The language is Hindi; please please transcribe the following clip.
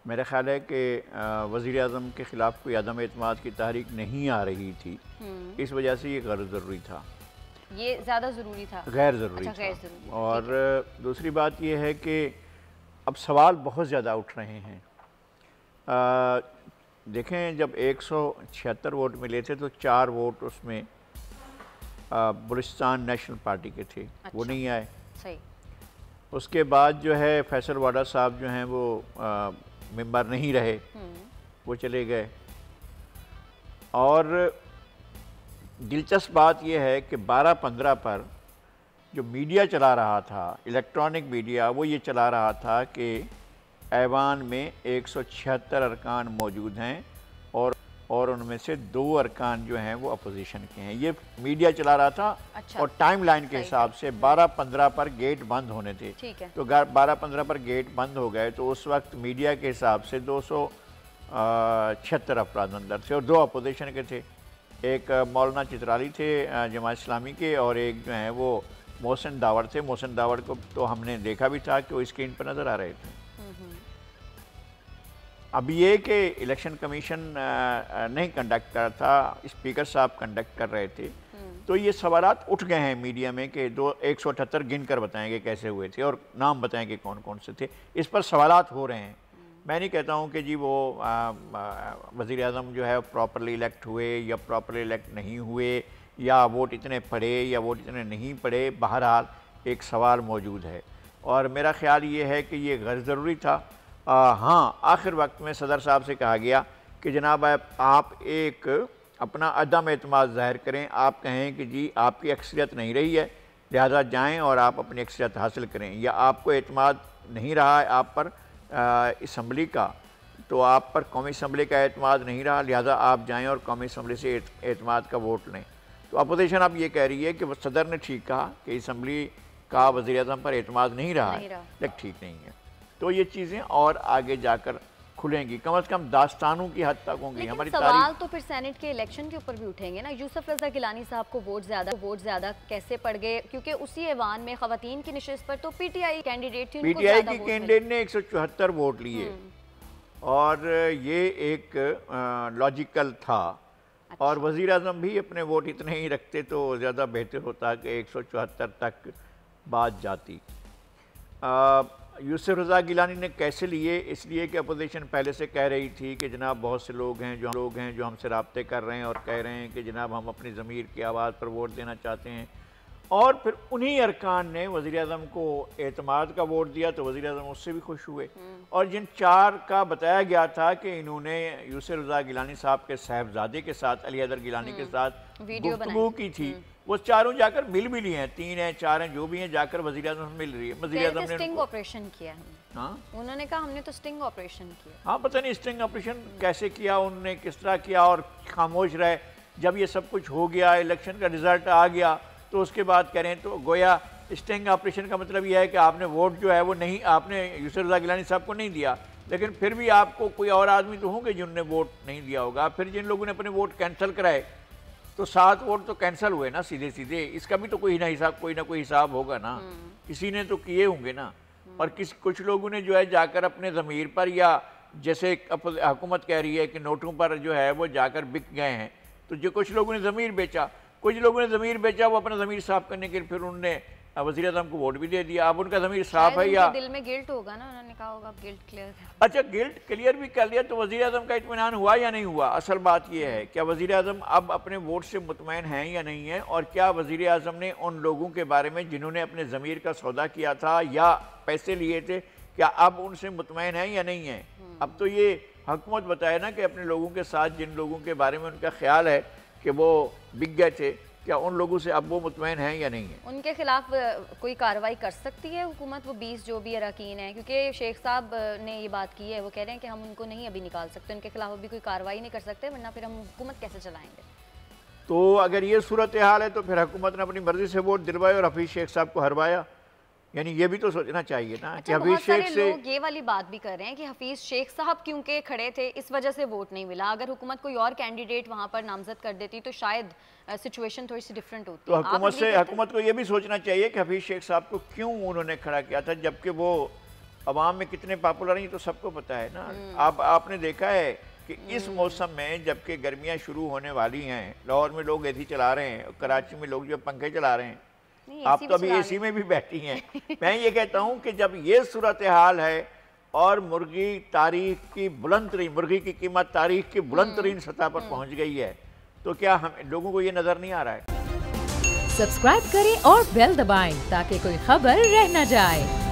मेरा ख़्याल है कि वज़ीर आज़म के ख़िलाफ़ कोई अदम एतमाद की तहरीक नहीं आ रही थी, इस वजह से ये गैर ज़रूरी था, ये ज़्यादा ज़रूरी था। गैर ज़रूरी अच्छा, था। गैर ज़रूरी था, ठीक है। और दूसरी बात ये है कि अब सवाल बहुत ज़्यादा उठ रहे हैं। देखें, जब 176 वोट मिले थे तो 4 वोट उसमें बलूचिस्तान नेशनल पार्टी के थे। अच्छा, वो नहीं आए। सही। उसके बाद जो है फैसल वाडा साहब जो हैं वो मेंबर नहीं रहे, वो चले गए। और दिलचस्प बात यह है कि 12-15 पर जो मीडिया चला रहा था, इलेक्ट्रॉनिक मीडिया, वो ये चला रहा था कि ऐवान में 176 अरकान मौजूद हैं और उनमें से 2 अरकान जो हैं वो अपोजिशन के हैं। ये मीडिया चला रहा था। अच्छा, और टाइम लाइन के हिसाब से 12-15 पर गेट बंद होने थे। ठीक है। तो 12-15 पर गेट बंद हो गए तो उस वक्त मीडिया के हिसाब से 276 अफराद अंदर थे और 2 अपोजिशन के थे। एक मौलाना चित्राली थे जमात इस्लामी के, और एक जो हैं वो मोहसिन दावड़ थे। मोहसिन दावड़ को तो हमने देखा भी था कि वो स्क्रीन पर नज़र आ रहे थे। अब ये कि इलेक्शन कमीशन नहीं कंडक्ट कर था, स्पीकर साहब कंडक्ट कर रहे थे, तो ये सवालात उठ गए हैं मीडिया में कि 178 गिन कर बताएंगे कैसे हुए थे और नाम बताएंगे कौन कौन से थे। इस पर सवालात हो रहे हैं। मैं नहीं कहता हूँ कि जी वो वज़ीर आज़म जो है प्रॉपरली इलेक्ट हुए या प्रॉपरली इलेक्ट नहीं हुए, या वोट इतने पड़े या वोट इतने नहीं पड़े। बहरहाल एक सवाल मौजूद है और मेरा ख़्याल ये है कि ये गैर ज़रूरी था। हाँ, आखिर वक्त में सदर साहब से कहा गया कि जनाब आप एक अपना अदम एतमाद ज़ाहिर करें, आप कहें कि जी आपकी अक्सरियत नहीं रही है, लिहाजा जाएं और आप अपनी अक्सरियत हासिल करें, या आपको एतमाद नहीं रहा है आप पर असम्बली का, तो आप पर कौमी असम्बली का एतमाद नहीं रहा, लिहाजा आप जाएँ और कौमी असम्बली से एतमाद का वोट लें। तो अपोजिशन अब ये कह रही है कि सदर ने ठीक कहा कि असम्बली का वज़ीर आज़म पर एतमाद नहीं रहा है, लेकिन ठीक नहीं है। तो ये चीज़ें और आगे जाकर खुलेंगी, कम से कम दास्तानों की हद तक होंगी। हमारी सवाल तो फिर सेनेट के इलेक्शन के ऊपर भी उठेंगे ना। यूसुफ रज़ा गिलानी साहब को वोट ज़्यादा कैसे पड़ गए, क्योंकि उसी ऐवान में ख़वातीन की नशिस्त पर तो पीटीआई कैंडिडेट थी, पीटीआई की कैंडिडेट ने 174 वोट लिए और ये एक लॉजिकल था। अच्छा। और वज़ीर आज़म भी अपने वोट इतने ही रखते तो ज़्यादा बेहतर होता कि 174 तक बात जाती। यूसुफ रज़ा गिलानी ने कैसे लिए, इसलिए कि अपोजिशन पहले से कह रही थी कि जनाब बहुत से लोग हैं जो हमसे राब्ते कर रहे हैं और कह रहे हैं कि जनाब हम अपनी ज़मीर की आवाज़ पर वोट देना चाहते हैं। और फिर उन्हीं अरकान ने वज़ीर आज़म को एतमाद का वोट दिया तो वज़ीर आज़म उससे भी खुश हुए। और जिन 4 का बताया गया था कि इन्होंने यूसुफ रज़ा गिलानी साहब के साहबजादे के साथ, अली हैदर गिलानी के साथ गुफ्तगू की थी, वो चारों जाकर मिल भी लिए हैं, 3 हैं 4 हैं जो भी हैं, जाकर वज़ीर आज़म से मिल रही है। वज़ीर आज़म ने स्टिंग ऑपरेशन किया। हाँ, उन्होंने कहा हमने तो स्टिंग ऑपरेशन किया। हाँ, पता नहीं स्टिंग ऑपरेशन कैसे किया, उन्होंने किस तरह किया और खामोश रहे। जब ये सब कुछ हो गया, इलेक्शन का रिजल्ट आ गया, तो उसके बाद करें तो गोया स्टिंग ऑपरेशन का मतलब यह है कि आपने वोट जो है वो नहीं, आपने यूसुफ रज़ा गिलानी साहब को नहीं दिया, लेकिन फिर भी आपको कोई और आदमी तो होंगे जिन्होंने वोट नहीं दिया होगा। फिर जिन लोगों ने अपने वोट कैंसिल कराए तो 7 वोट तो कैंसिल हुए ना सीधे सीधे। इसका भी तो कोई ना कोई हिसाब होगा ना, किसी ने तो किए होंगे ना। और कुछ लोगों ने जो है जाकर अपने ज़मीर पर, या जैसे हुकूमत कह रही है कि नोटों पर जो है वो जाकर बिक गए हैं, तो जो कुछ लोगों ने ज़मीर बेचा, वो अपना ज़मीर साफ़ करने के लिए फिर उन्होंने वज़ीर आज़म को वोट भी दे दिया। अब उनका ज़मीर साफ़ है या दिल में गिल्ट होगा ना, उन्होंने कहा होगा गिल्ट क्लियर। अच्छा, गिल्ट क्लियर भी कर लिया तो वज़ीर आज़म का इत्मीनान हुआ या नहीं हुआ? असल बात यह है, क्या वज़ीर आज़म अब अपने वोट से मुतमईन हैं या नहीं है, और क्या वज़ीर आज़म ने उन लोगों के बारे में जिन्होंने अपने ज़मीर का सौदा किया था या पैसे लिए थे, क्या अब उनसे मुतमईन हैं या नहीं है? अब तो ये हुकूमत बताए ना कि अपने लोगों के साथ जिन लोगों के बारे में उनका ख्याल है कि वो बिक गए थे, क्या उन लोगों से अब वो मुतमईन हैं या नहीं है? उनके खिलाफ कोई कार्रवाई कर सकती है हुकूमत, वो 20 जो भी अरकान हैं? क्योंकि शेख साहब ने ये बात की है, वो कह रहे हैं कि हम उनको नहीं अभी निकाल सकते, उनके खिलाफ अभी कोई कार्रवाई नहीं कर सकते, वरना फिर हम हुकूमत कैसे चलाएंगे। तो अगर ये सूरत हाल है तो फिर हुकूमत ने अपनी मर्जी से वोट दिलवाए और हफीज़ शेख साहब को हरवाया। यानी ये भी तो सोचना चाहिए ना। अच्छा, बहुत सारे लोग ये वाली बात भी कर रहे हैं कि हफीज शेख साहब क्योंकि खड़े थे इस वजह से वोट नहीं मिला, अगर हुकूमत कोई और कैंडिडेट वहां पर नामजद कर देती तो शायद सिचुएशन थोड़ी सी डिफरेंट होती। तो हुकूमत को ये भी सोचना चाहिए कि हफीज शेख साहब को क्यों उन्होंने खड़ा किया था, जबकि वो अवाम में कितने पॉपुलर हैं ये तो सबको पता है ना। अब आपने देखा है कि इस मौसम में जबकि गर्मियां शुरू होने वाली हैं, लाहौर में लोग एसी चला रहे हैं, कराची में लोग जो पंखे चला रहे हैं, आप तो अभी एसी में भी बैठी हैं। मैं ये कहता हूँ कि जब ये सूरत हाल है और मुर्गी तारीख की बुलंद तरीन, मुर्गी की कीमत तारीख की बुलंद तरीन सतह पर पहुँच गई है, तो क्या हम लोगों को ये नज़र नहीं आ रहा है? सब्सक्राइब करें और बेल दबाएं ताकि कोई खबर रह न जाए।